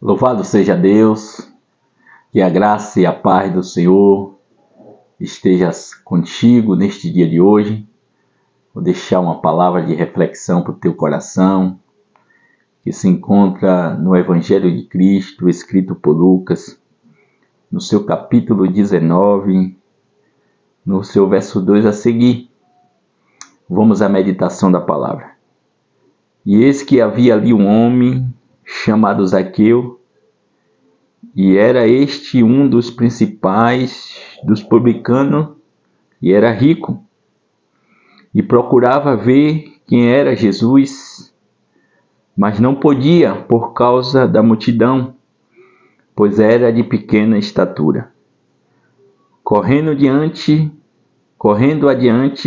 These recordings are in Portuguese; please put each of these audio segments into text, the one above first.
Louvado seja Deus, que a graça e a paz do Senhor esteja contigo neste dia de hoje. Vou deixar uma palavra de reflexão para o teu coração, que se encontra no Evangelho de Cristo, escrito por Lucas, no seu capítulo 19, no seu verso 2 a seguir. Vamos à meditação da palavra. E eis que havia ali um homem chamado Zaqueu, e era este um dos principais dos publicanos, e era rico, e procurava ver quem era Jesus, mas não podia por causa da multidão, pois era de pequena estatura. Correndo adiante,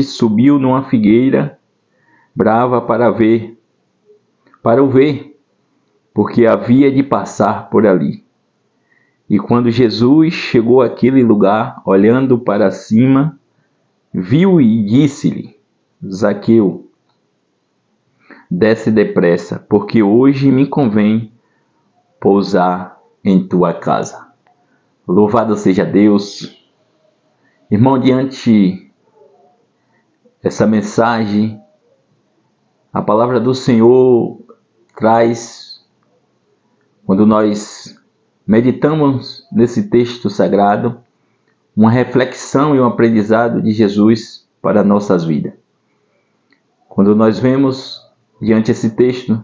subiu numa figueira brava para o ver, porque havia de passar por ali. E quando Jesus chegou àquele lugar, olhando para cima, viu e disse-lhe: Zaqueu, desce depressa, porque hoje me convém pousar em tua casa. Louvado seja Deus. Irmão, diante dessa mensagem, a palavra do Senhor traz, quando nós meditamos nesse texto sagrado, uma reflexão e um aprendizado de Jesus para nossas vidas. Quando nós vemos diante desse texto,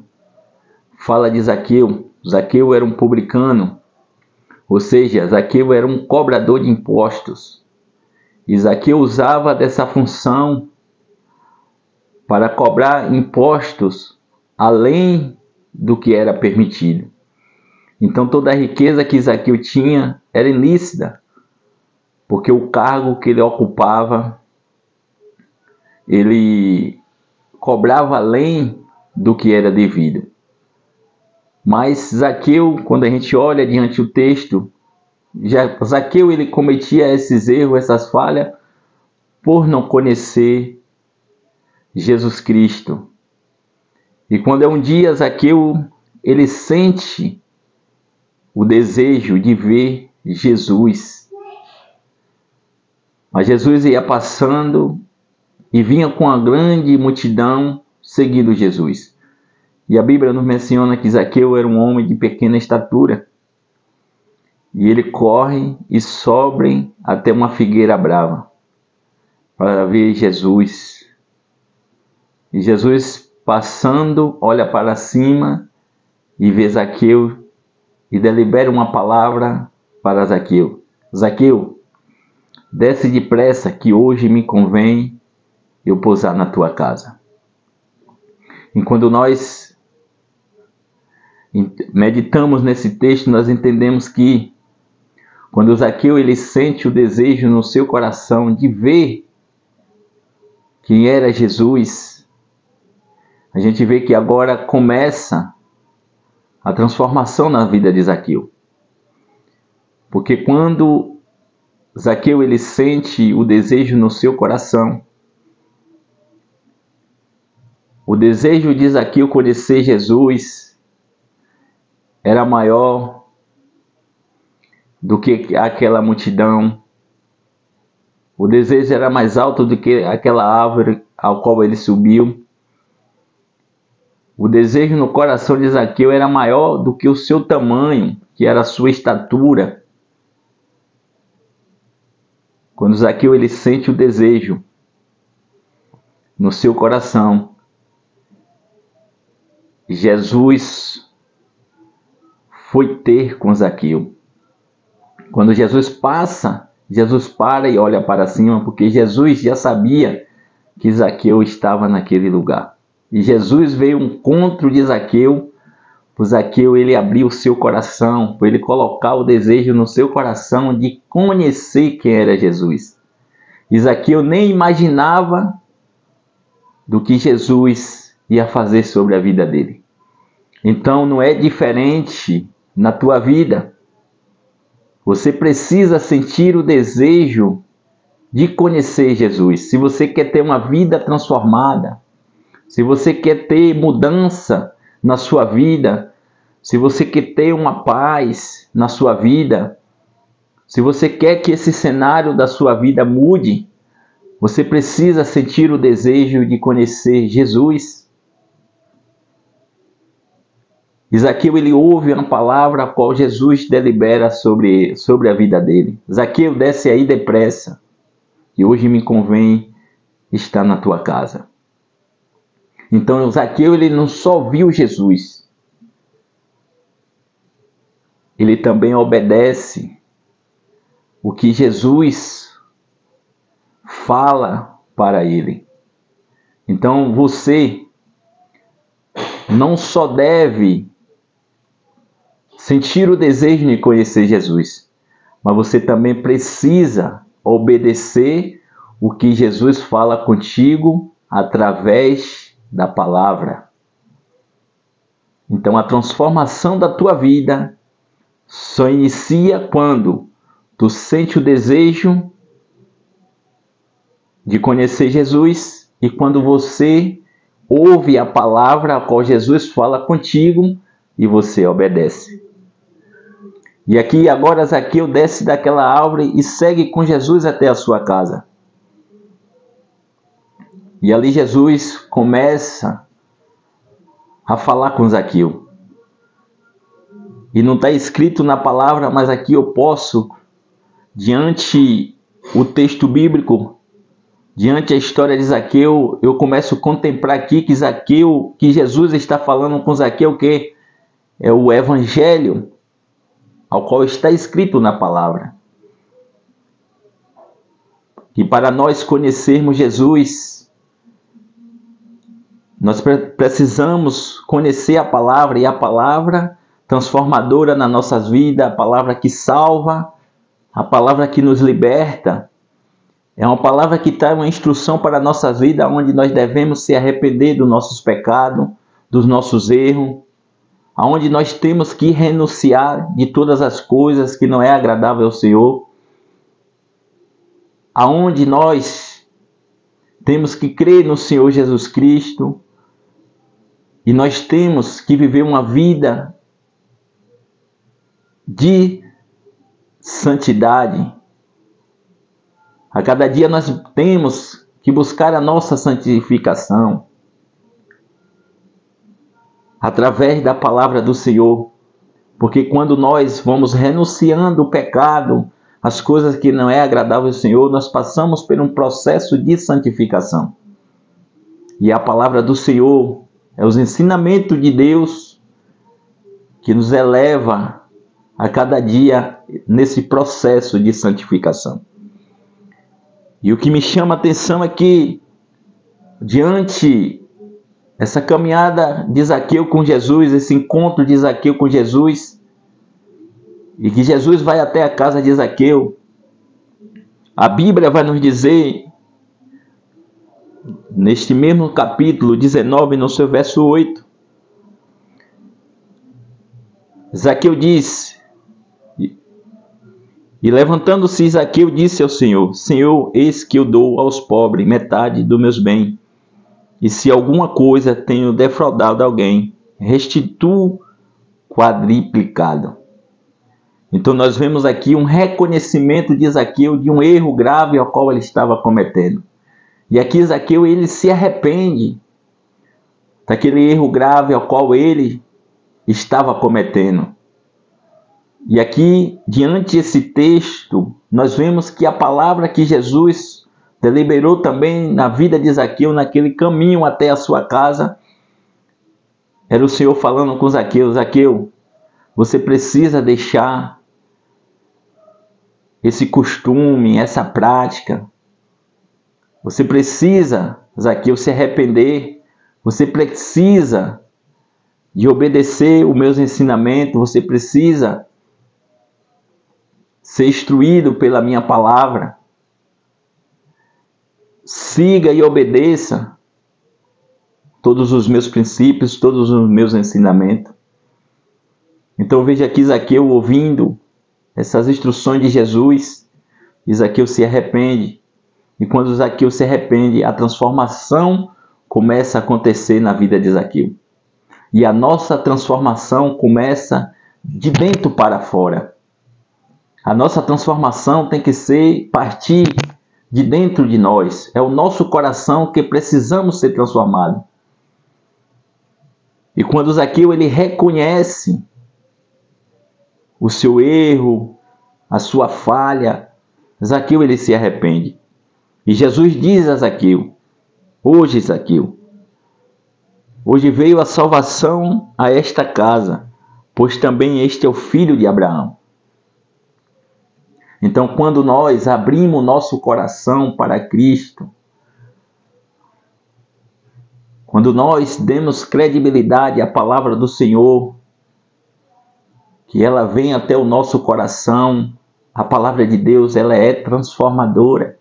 fala de Zaqueu. Zaqueu era um publicano, ou seja, Zaqueu era um cobrador de impostos. E Zaqueu usava dessa função para cobrar impostos além do que era permitido. Então toda a riqueza que Zaqueu tinha era ilícita, porque o cargo que ele ocupava, ele cobrava além do que era devido. Mas Zaqueu, quando a gente olha diante do texto, Zaqueu ele cometia esses erros, essas falhas, por não conhecer Jesus Cristo. E quando é um dia Zaqueu, ele sente o desejo de ver Jesus. Mas Jesus ia passando e vinha com a grande multidão seguindo Jesus. E a Bíblia nos menciona que Zaqueu era um homem de pequena estatura. E ele corre e sobe até uma figueira brava para ver Jesus. E Jesus, passando, olha para cima e vê Zaqueu e delibera uma palavra para Zaqueu. Zaqueu, desce depressa, que hoje me convém eu pousar na tua casa. E quando nós meditamos nesse texto, nós entendemos que quando Zaqueu ele sente o desejo no seu coração de ver quem era Jesus, a gente vê que agora começa a transformação na vida de Zaqueu. Porque quando Zaqueu ele sente o desejo no seu coração, o desejo de Zaqueu conhecer Jesus era maior do que aquela multidão. O desejo era mais alto do que aquela árvore ao qual ele subiu. O desejo no coração de Zaqueu era maior do que o seu tamanho, que era a sua estatura. Quando Zaqueu ele sente o desejo no seu coração, Jesus foi ter com Zaqueu. Quando Jesus passa, Jesus para e olha para cima, porque Jesus já sabia que Zaqueu estava naquele lugar. E Jesus veio ao encontro de Zaqueu, por Zaqueu ele abriu o seu coração, por ele colocar o desejo no seu coração de conhecer quem era Jesus. E Zaqueu nem imaginava do que Jesus ia fazer sobre a vida dele. Então não é diferente na tua vida. Você precisa sentir o desejo de conhecer Jesus. Se você quer ter uma vida transformada, se você quer ter mudança na sua vida, se você quer ter uma paz na sua vida, se você quer que esse cenário da sua vida mude, você precisa sentir o desejo de conhecer Jesus. Zaqueu, ele ouve uma palavra a qual Jesus delibera sobre a vida dele. Zaqueu, desce aí depressa, e hoje me convém estar na tua casa. Então Zaqueu, ele não só viu Jesus, ele também obedece o que Jesus fala para ele. Então você não só deve sentir o desejo de conhecer Jesus, mas você também precisa obedecer o que Jesus fala contigo através da palavra. Então a transformação da tua vida só inicia quando tu sente o desejo de conhecer Jesus e quando você ouve a palavra a qual Jesus fala contigo e você obedece. E aqui agora Zaqueu desce daquela árvore e segue com Jesus até a sua casa. E ali Jesus começa a falar com Zaqueu. E não está escrito na palavra, mas aqui eu posso, diante o texto bíblico, diante a história de Zaqueu, eu começo a contemplar aqui que Jesus está falando com Zaqueu, que é o evangelho ao qual está escrito na palavra. E para nós conhecermos Jesus, nós precisamos conhecer a palavra, e a palavra transformadora nas nossas vidas, a palavra que salva, a palavra que nos liberta, é uma palavra que traz uma instrução para a nossa vida, onde nós devemos se arrepender dos nossos pecados, dos nossos erros, onde nós temos que renunciar de todas as coisas que não é agradável ao Senhor, aonde nós temos que crer no Senhor Jesus Cristo, e nós temos que viver uma vida de santidade. A cada dia nós temos que buscar a nossa santificação através da palavra do Senhor, porque quando nós vamos renunciando o pecado, as coisas que não é agradável ao Senhor, nós passamos por um processo de santificação. E a palavra do Senhor é os ensinamentos de Deus que nos eleva a cada dia nesse processo de santificação. E o que me chama a atenção é que, diante essa caminhada de Zaqueu com Jesus, esse encontro de Zaqueu com Jesus, e que Jesus vai até a casa de Zaqueu, a Bíblia vai nos dizer, neste mesmo capítulo 19, no seu verso 8, Zaqueu diz: e levantando-se Zaqueu disse ao Senhor: Senhor, eis que eu dou aos pobres metade dos meus bens, e se alguma coisa tenho defraudado alguém, restituo quadriplicado. Então nós vemos aqui um reconhecimento de Zaqueu de um erro grave ao qual ele estava cometendo. E aqui Zaqueu, ele se arrepende daquele erro grave ao qual ele estava cometendo. E aqui, diante desse texto, nós vemos que a palavra que Jesus deliberou também na vida de Zaqueu, naquele caminho até a sua casa, era o Senhor falando com Zaqueu: Zaqueu, você precisa deixar esse costume, essa prática. Você precisa, Zaqueu, se arrepender. Você precisa de obedecer os meus ensinamentos. Você precisa ser instruído pela minha palavra. Siga e obedeça todos os meus princípios, todos os meus ensinamentos. Então veja aqui Zaqueu ouvindo essas instruções de Jesus, e Zaqueu se arrepende. E quando Zaqueu se arrepende, a transformação começa a acontecer na vida de Zaqueu. E a nossa transformação começa de dentro para fora. A nossa transformação tem que partir de dentro de nós. É o nosso coração que precisamos ser transformado. E quando Zaqueu ele reconhece o seu erro, a sua falha, Zaqueu ele se arrepende. E Jesus diz a Zaqueu: hoje, Zaqueu, hoje veio a salvação a esta casa, pois também este é o filho de Abraão. Então, quando nós abrimos nosso coração para Cristo, quando nós demos credibilidade à palavra do Senhor, que ela vem até o nosso coração, a palavra de Deus ela é transformadora.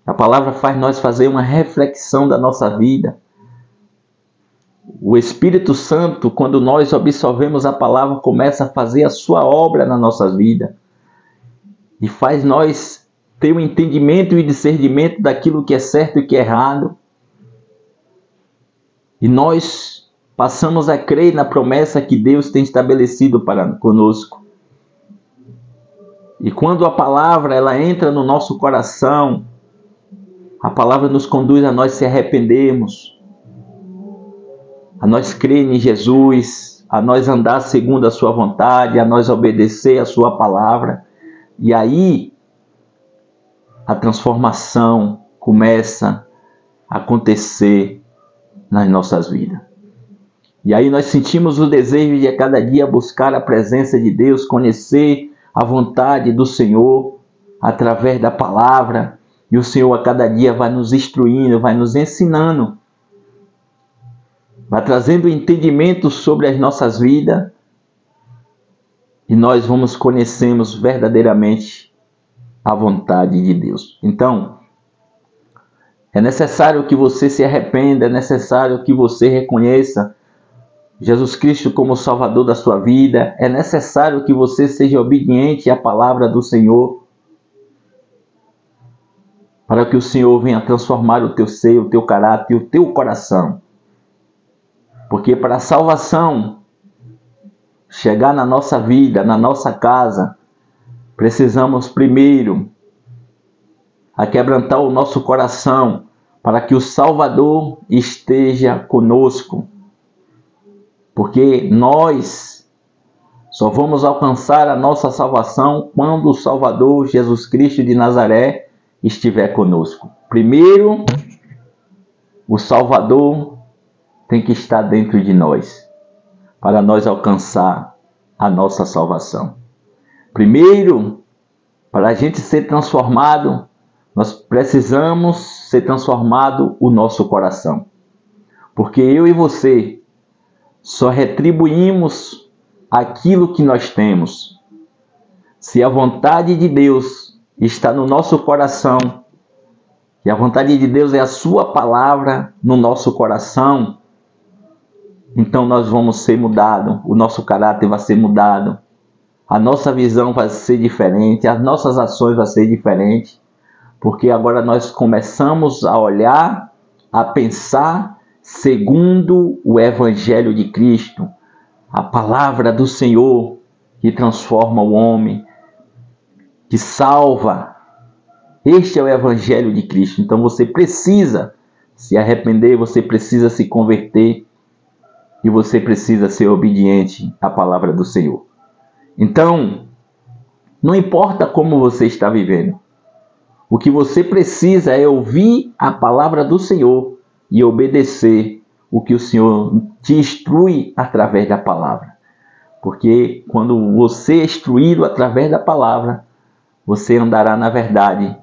A palavra faz nós fazer uma reflexão da nossa vida. O Espírito Santo, quando nós absorvemos a palavra, começa a fazer a sua obra na nossa vida. E faz nós ter um entendimento e discernimento daquilo que é certo e que é errado. E nós passamos a crer na promessa que Deus tem estabelecido para conosco. E quando a palavra ela entra no nosso coração, a palavra nos conduz a nós se arrependermos, a nós crer em Jesus, a nós andar segundo a sua vontade, a nós obedecer a sua palavra. E aí a transformação começa a acontecer nas nossas vidas. E aí nós sentimos o desejo de a cada dia buscar a presença de Deus, conhecer a vontade do Senhor através da palavra. E o Senhor a cada dia vai nos instruindo, vai nos ensinando, vai trazendo entendimento sobre as nossas vidas. E nós vamos conhecermos verdadeiramente a vontade de Deus. Então, é necessário que você se arrependa, é necessário que você reconheça Jesus Cristo como Salvador da sua vida. É necessário que você seja obediente à palavra do Senhor, para que o Senhor venha transformar o teu ser, o teu caráter e o teu coração. Porque para a salvação chegar na nossa vida, na nossa casa, precisamos primeiro aquebrantar o nosso coração para que o Salvador esteja conosco. Porque nós só vamos alcançar a nossa salvação quando o Salvador Jesus Cristo de Nazaré estiver conosco. Primeiro, o Salvador tem que estar dentro de nós, para nós alcançar a nossa salvação. Primeiro, para a gente ser transformado, nós precisamos ser transformado o nosso coração. Porque eu e você só retribuímos aquilo que nós temos se a vontade de Deus está no nosso coração, e a vontade de Deus é a sua palavra no nosso coração. Então nós vamos ser mudados, o nosso caráter vai ser mudado, a nossa visão vai ser diferente, as nossas ações vão ser diferentes, porque agora nós começamos a olhar, a pensar segundo o Evangelho de Cristo, a palavra do Senhor que transforma o homem, que salva. Este é o Evangelho de Cristo. Então você precisa se arrepender, você precisa se converter e você precisa ser obediente à palavra do Senhor. Então, não importa como você está vivendo, o que você precisa é ouvir a palavra do Senhor e obedecer o que o Senhor te instrui através da palavra. Porque quando você é instruído através da palavra, você andará na verdade.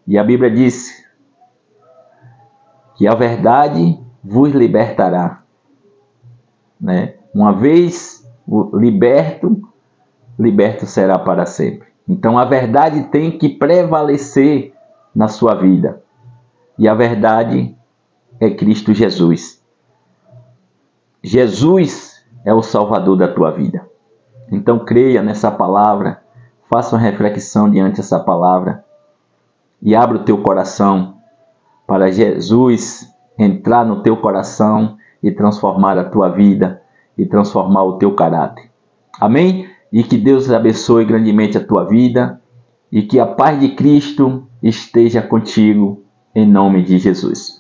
E a Bíblia diz que a verdade vos libertará. Né? Uma vez liberto, liberto será para sempre. Então a verdade tem que prevalecer na sua vida. E a verdade é Cristo Jesus. Jesus é o Salvador da tua vida. Então creia nessa palavra, faça uma reflexão diante dessa palavra e abra o teu coração para Jesus entrar no teu coração e transformar a tua vida e transformar o teu caráter. Amém? E que Deus abençoe grandemente a tua vida e que a paz de Cristo esteja contigo, em nome de Jesus.